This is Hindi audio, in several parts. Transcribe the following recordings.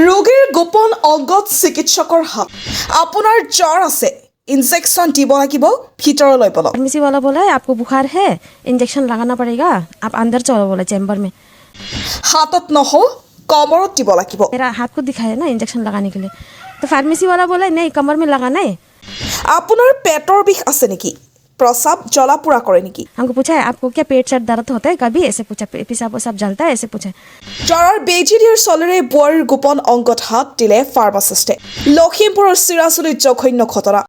ৰোগীৰ গোপন অংগত চিকিৎসকৰ হাত আপোনাৰ জ্বৰ আছে इंजेक्शन দিব লাগিব ভিতৰলৈ বলক फार्मेसी वाला बोला है आपको बुखार है इंजेक्शन लगाना पड़ेगा आप अंदर चलो बोला चैम्बर में हाथत নহও कमरत দিব লাগিব मेरा हाथ को दिखाया ना इंजेक्शन लगाने के लिए तो फार्मेसी वाला बोला नहीं कमर में लगाना है আপোনাৰ পেটৰ বিষ আছে নেকি प्रसाव जला पूरा करे नेकी हमको पूछा है आपको क्या पेट से दर्द होता है कभी ऐसे पूछा पेशाब वसाब जलता है ऐसे पूछा জ্বৰৰ বেজি দিয়াৰ চলেৰে বুঢ়ীৰ গোপন অংগত হাত দিলে ফাৰ্মাচিষ্টে লখিমপুৰৰ চিৰাচুলিত জঘন্য ঘটনা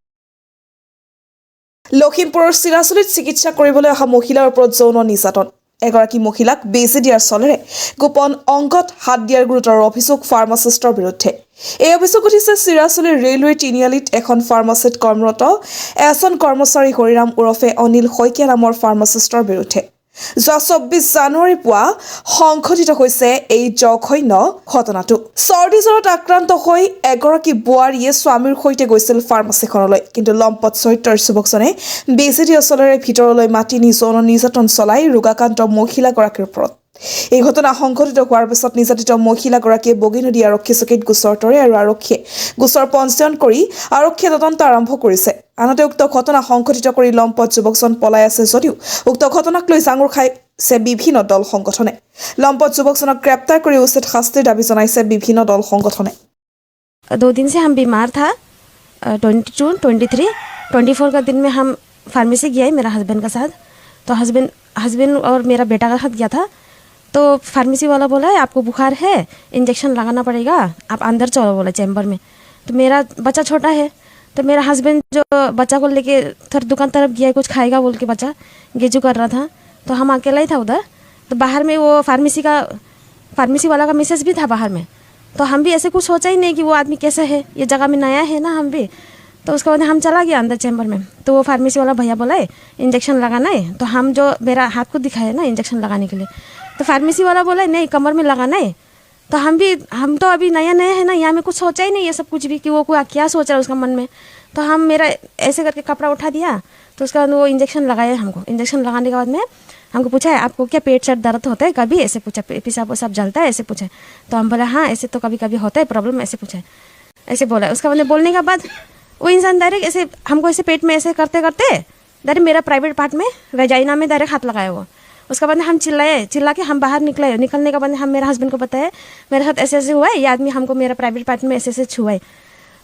লখিমপুৰৰ চিৰাচুলিত চিকিৎসা কৰিবলৈ অহা মহিলাৰ ওপৰত যৌন নিৰ্যাতন এগৰাকী মহিলাক বেজি দিয়াৰ চলেৰে গোপন অংগত হাত দিয়াৰ গুৰুতৰ অভিযোগ ফাৰ্মাচিষ্টৰ বিৰুদ্ধে এই অভিযোগ উঠিছে চিৰাচুলিৰ ৰেলৱে তিনিআলিত এখন ফাৰ্মাচিত কৰ্মৰত এজন কৰ্মচাৰী হৰিৰাম ওৰফে অনিল শইকীয়া নামৰ ফাৰ্মাচিষ্টৰ বিৰুদ্ধে যোৱা 24 জানুৱাৰী পুৱা সংঘটিত হৈছে এই জঘন্য ঘটনাটো চৰ্দি জ্বৰত আক্ৰান্ত হৈ এগৰাকী বোৱাৰীয়ে স্বামীৰ সৈতে গৈছিল ফাৰ্মাচিখনলৈ কিন্তু লম্পট চৰিত্ৰৰ যুৱকজনে বেজি দিয়া চলেৰে ভিতৰলৈ মাতি যৌন নিৰ্যাতন চলাই ৰোগাক্ৰান্ত মহিলাগৰাকীৰ ওপৰত এই ঘটনা সংঘটিত হোৱাৰ পিছত নিৰ্যাতিত মহিলাগৰাকীয়ে বগীনদী আৰক্ষী চকীত গোচৰ তৰে আৰু আৰক্ষীয়ে গোচৰ পঞ্জীয়ন কৰি আৰক্ষীয়ে তদন্ত আৰম্ভ কৰিছে আনহাতে উক্ত ঘটনা সংঘটিত কৰি লম্পট যুৱকজন পলাই আছে যদিও উক্ত ঘটনাক লৈ জাঙুৰ খাইছে বিভিন্ন দল সংগঠনে লম্পট যুৱকজনক গ্ৰেপ্তাৰ কৰি উচিত শাস্তিৰ দাবী জনাইছে বিভিন্ন দল সংগঠনে 2 दिन से हम बीमार था 22, 23, 24 का दिन में हम फार्मेसी गया मेरा हस्बैंड का साथ तो हस्बैंड और मेरा बेटा का साथ गया था तो फार्मेसी वाला बोला है आपको बुखार है इंजेक्शन लगाना पड़ेगा आप अंदर चलो बोला चैम्बर में तो मेरा बच्चा छोटा है तो मेरा हस्बैंड जो बच्चा को लेके थोड़ा दुकान तरफ गया कुछ खाएगा बोल के बच्चा गेजू कर रहा था तो हम अकेला ही था उधर तो बाहर में वो फार्मेसी वाला का मैसेज भी था बाहर में तो हम भी ऐसे कुछ सोचा ही नहीं कि वो आदमी कैसा है ये जगह में नया है ना हम भी तो उसके बाद हम चला गया अंदर चैम्बर में तो वो फार्मेसी वाला भैया बोला है इंजेक्शन लगाना है तो हम जो मेरा हाथ को दिखाया ना इंजेक्शन लगाने के लिए तो फार्मेसी वाला बोला है नहीं कमर में लगाना है तो हम तो अभी नया है ना यहाँ में कुछ सोचा ही नहीं ये सब कुछ भी कि वो क्या सोच रहा है उसका मन में तो हम मेरा ऐसे करके कपड़ा उठा दिया तो उसके बाद वो इंजेक्शन लगाया हमको इंजेक्शन लगाने के बाद में हमको पूछा है आपको क्या पेट से दर्द होता है कभी ऐसे पूछा पेशाब वसाब जलता है ऐसे पूछा तो हम बोला हाँ ऐसे तो कभी कभी होता है प्रॉब्लम ऐसे पूछा ऐसे बोला उसका बाद बोलने के बाद वो इंसान डायरेक्ट ऐसे हमको ऐसे पेट में ऐसे करते करते डायरेक्ट मेरा प्राइवेट पार्ट में वेजाइना में डायरेक्ट हाथ लगाया वो उसके बाद हम चिल्ला के हम बाहर निकलने के बाद हम मेरे हस्बैंड को बताया मेरे साथ ऐसे ऐसे हुआ है ये आदमी हमको मेरा प्राइवेट पार्ट में ऐसे ऐसे छुआ है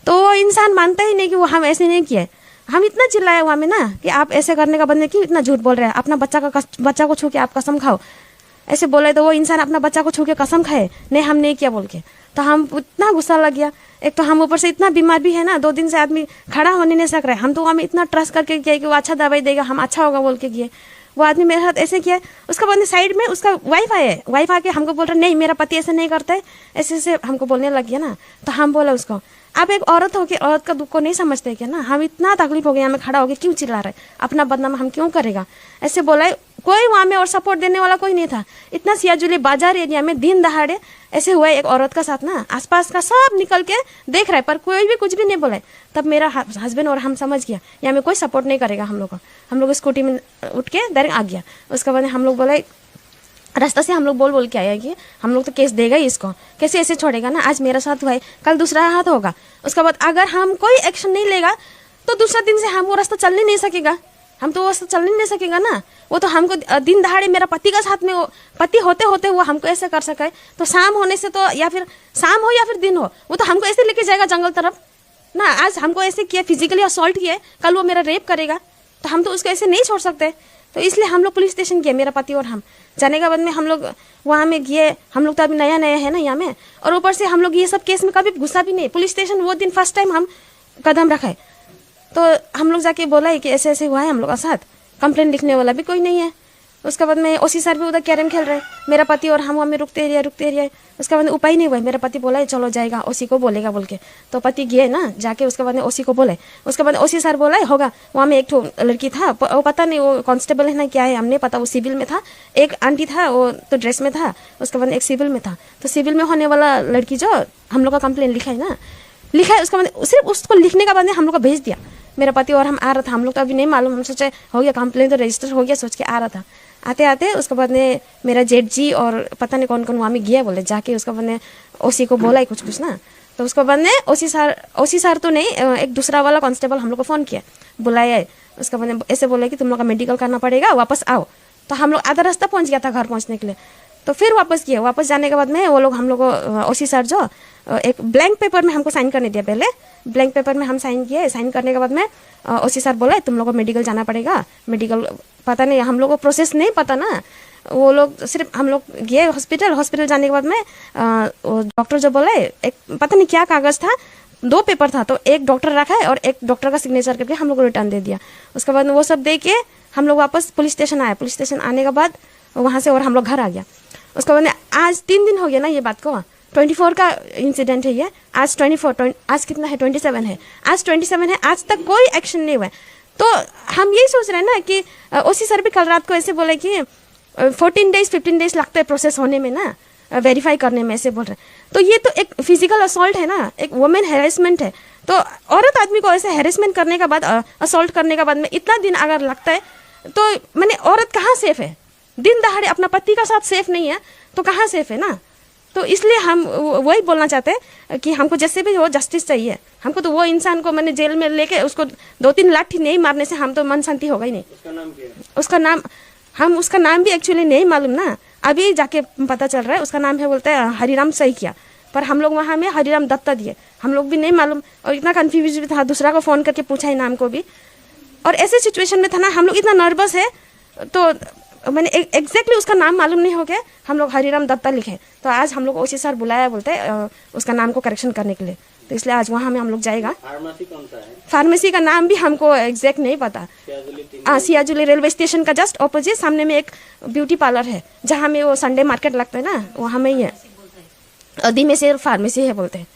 तो वो इंसान मानता ही नहीं कि वो हम ऐसे नहीं किए हम इतना चिल्लाए वहाँ में ना कि आप ऐसे करने का बंदे क्यों इतना झूठ बोल रहे हैं अपना बच्चा को छू के आप कसम खाओ ऐसे बोले तो वो इंसान अपना बच्चा को छू के कसम खाए नहीं हम नहीं किया बोल के तो हम इतना गुस्सा लग गया एक तो हम ऊपर से इतना बीमार भी है ना 2 दिन से आदमी खड़ा होने नहीं सक रहा है हम तो हमें इतना ट्रस्ट करके किया कि वो अच्छा दवाई देगा हम अच्छा होगा बोल के किए वो आदमी मेरे साथ ऐसे किया उसका बाद साइड में उसका वाइफ आके हमको बोल रहा नहीं मेरा पति ऐसे नहीं करता है ऐसे ऐसे हमको बोलने लग गया ना तो हम बोला उसको आप एक औरत हो के औरत का दुख को नहीं समझते क्या ना हम इतना तकलीफ हो गया हमें खड़ा हो गया क्यों चिल्ला रहे अपना बदनाम हम क्यों करेगा ऐसे बोला कोई वहाँ में और सपोर्ट देने वाला कोई नहीं था इतना सियाजुली बाजार एरिया में दिन दहाड़े ऐसे हुआ एक औरत का साथ ना आसपास का सब निकल के देख रहा है पर कोई भी कुछ भी नहीं बोला तब मेरा हस्बैंड और हम समझ गया यहाँ में कोई सपोर्ट नहीं करेगा हम लोग स्कूटी में उठ के डायरेक्ट आ गया उसके बाद हम लोग बोला रास्ता से हम लोग बोल के आया कि हम लोग तो केस देगा ही इसको कैसे ऐसे छोड़ेगा ना आज मेरा साथ हुआ है कल दूसरा हाथ होगा उसके बाद अगर हम कोई एक्शन नहीं लेगा तो दूसरा दिन से हम वो रास्ता चलने नहीं सकेगा हम तो वो रास्ता चलने नहीं सकेगा ना वो तो हमको दिन दहाड़े मेरा पति का साथ में वो पति होते होते वो हमको ऐसे कर सका है तो शाम होने से तो या फिर शाम हो या फिर दिन हो वो तो हमको ऐसे लेके जाएगा जंगल तरफ ना आज हमको ऐसे किया फिजिकली असॉल्ट किया कल वो मेरा रेप करेगा तो हम तो उसको ऐसे नहीं छोड़ सकते तो इसलिए हम लोग पुलिस स्टेशन गए मेरा पति और हम जाने के बाद में हम लोग वहाँ में गए हम लोग तो अभी नया है ना यहाँ में और ऊपर से हम लोग ये सब केस में कभी घुसा भी नहीं पुलिस स्टेशन वो दिन फर्स्ट टाइम हम कदम रखे तो हम लोग जाके बोला है कि ऐसे ऐसे हुआ है हम लोग का साथ कंप्लेंट लिखने वाला भी कोई नहीं है उसके बाद में ओसी सर भी उधर कैरम खेल रहे मेरा पति और हम वहाँ में रुकते रहिए उसके बाद उपाय नहीं हुआ मेरा पति बोला है चलो जाएगा ओसी को बोलेगा बोल के तो पति गए ना जाके उसके बाद में ओसी को बोले उसके बाद ओसी सर बोला है होगा वहाँ में एक तो लड़की था वो पता नहीं वो कांस्टेबल है ना क्या है हमने पता वो सिविल में था एक आंटी था वो तो ड्रेस में था उसके बाद एक सिविल में था तो सिविल में होने वाला लड़की जो हम लोग का कंप्लेन लिखा है उसके बाद सिर्फ उसको लिखने का बाद में हम लोग को भेज दिया मेरा पति और हम आ रहा था हम लोग तो अभी नहीं मालूम हम सोचे हो गया कंप्लेन तो रजिस्टर हो गया सोच के आ रहा था आते आते उसके बाद में मेरा जेठ जी और पता नहीं कौन कौन वहाँ में गया बोले जाके उसके बाद में ओसी को बोला ही कुछ कुछ ना। तो उसके बाद में ओसी सर तो नहीं, एक दूसरा वाला कांस्टेबल हम लोग को फ़ोन किया, बुलाया है। उसके बाद में ऐसे बोला कि तुम लोग का मेडिकल करना पड़ेगा, वापस आओ। तो हम लोग आधा रास्ता पहुंच गया था घर पहुंचने के लिए। तो फिर वापस किए, वापस जाने के बाद में वो लोग हम लोग को ओसी सर जो एक ब्लैंक पेपर में हमको साइन करने दिया। पहले ब्लैंक पेपर में हम साइन किए, साइन करने के बाद में ओसी सर बोला तुम लोग को मेडिकल जाना पड़ेगा। मेडिकल पता नहीं, हम लोग को प्रोसेस नहीं पता ना। वो लोग सिर्फ हम लोग गए हॉस्पिटल जाने के बाद में डॉक्टर जो बोले, एक पता नहीं क्या कागज़ था, 2 पेपर था, तो एक डॉक्टर रखा है और एक डॉक्टर का सिग्नेचर करके हम लोग को रिटर्न दे दिया। उसके बाद वो सब दे के हम लोग वापस पुलिस स्टेशन आए। पुलिस स्टेशन आने के बाद वहाँ से और हम लोग घर आ गया। उसके बाद आज 3 दिन हो गया ना ये बात को। 24 का इंसिडेंट है ये, आज 24, आज कितना है 27 है, आज 27 है, आज तक कोई एक्शन नहीं हुआ है। तो हम यही सोच रहे हैं ना कि ओसी सर भी कल रात को ऐसे बोले कि 14 डेज 15 डेज लगता है प्रोसेस होने में ना, वेरीफाई करने में, ऐसे बोल रहे हैं। तो ये तो एक फिजिकल असॉल्ट है ना, एक वुमेन हैरेसमेंट है। तो औरत आदमी को ऐसे हैरेसमेंट करने के बाद, असॉल्ट करने के बाद में इतना दिन अगर लगता है, तो मैंने औरत कहाँ सेफ है? दिन दहाड़े अपना पति का साथ सेफ नहीं है तो कहाँ सेफ है ना। तो इसलिए हम वही बोलना चाहते हैं कि हमको जैसे भी हो जस्टिस चाहिए। हमको तो वो इंसान को मैंने जेल में लेके उसको 2-3 लाठी नहीं मारने से हम तो मन शांति होगा ही नहीं। उसका नाम क्या है? उसका नाम भी एक्चुअली नहीं मालूम ना, अभी जाके पता चल रहा है। उसका नाम है, बोलते हैं हरिराम सैकिया, पर हम लोग वहाँ में हरिराम दत्ता दिए, हम लोग भी नहीं मालूम। और इतना कन्फ्यूज भी था, दूसरा को फ़ोन करके पूछा है नाम को भी। और ऐसे सिचुएशन में था ना, हम लोग इतना नर्वस है, तो मैंने एग्जैक्टली उसका नाम मालूम नहीं हो गया, हम लोग हरिराम दत्ता लिखे। तो आज हम लोग ओसी सर बुलाया, बोलते हैं उसका नाम को करेक्शन करने के लिए। तो इसलिए आज वहाँ में हम लोग जाएगा। फार्मेसी कौन सा है? फार्मेसी का नाम भी हमको एग्जैक्ट नहीं पता। सियाजुली रेलवे स्टेशन का जस्ट ऑपोजिट सामने में एक ब्यूटी पार्लर है, जहाँ में वो संडे मार्केट लगता है ना, वहाँ में ही है। दिमेश्वर फार्मेसी है बोलते हैं।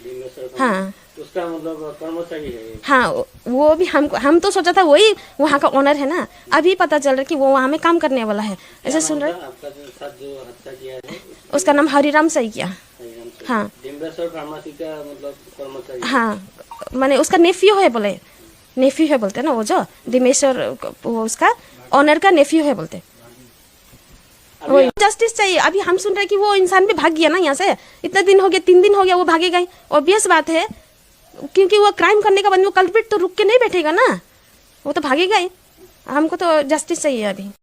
हाँ, उसका मतलब कर्मचारी है? हाँ, वो भी हम तो सोचा था वही वहाँ का ओनर है ना, अभी पता चल रहा है कि वो वहाँ में काम करने वाला है। ऐसे सुन रहे, आपका साथ जो हत्या किया है उसका नाम हरिराम सैकिया। हाँ, डिम्बेश्वर फार्मेसी का मतलब कर्मचारी? हाँ, मैंने उसका नेफ्यू है बोले, नेफ्यू है बोलते हैं ना, वो जो दिमेश्वर, वो उसका ऑनर का नेफ्यू है बोलते। वही जस्टिस चाहिए। अभी हम सुन रहे हैं कि वो इंसान भी भाग गया ना यहाँ से, इतना दिन हो गया, 3 दिन हो गया, वो भागेगा ही, ऑब्वियस बात है, क्योंकि वो क्राइम करने का बाद वो कल्प्रिट तो रुक के नहीं बैठेगा ना, वो तो भागेगा ही। हमको तो जस्टिस चाहिए अभी।